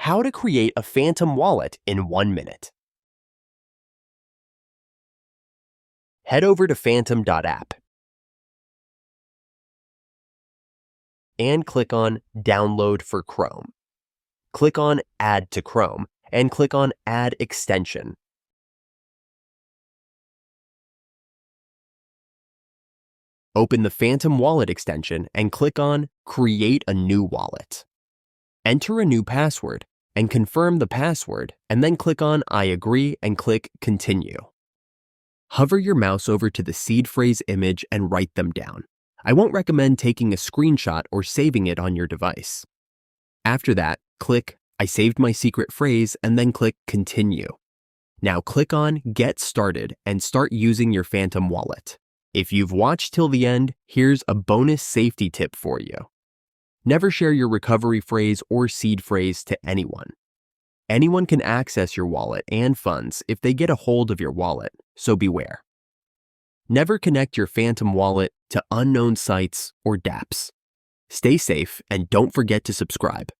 How to create a Phantom wallet in 1 minute. Head over to phantom.app and click on Download for Chrome. Click on Add to Chrome and click on Add Extension. Open the Phantom Wallet extension and click on Create a new wallet. Enter a new password and confirm the password, and then click on I agree and click Continue. Hover your mouse over to the seed phrase image and write them down. I won't recommend taking a screenshot or saving it on your device. After that, click I saved my secret phrase and then click Continue. Now click on Get Started and start using your Phantom wallet. If you've watched till the end, here's a bonus safety tip for you. Never share your recovery phrase or seed phrase to anyone. Anyone can access your wallet and funds if they get a hold of your wallet, so beware. Never connect your Phantom wallet to unknown sites or dApps. Stay safe and don't forget to subscribe.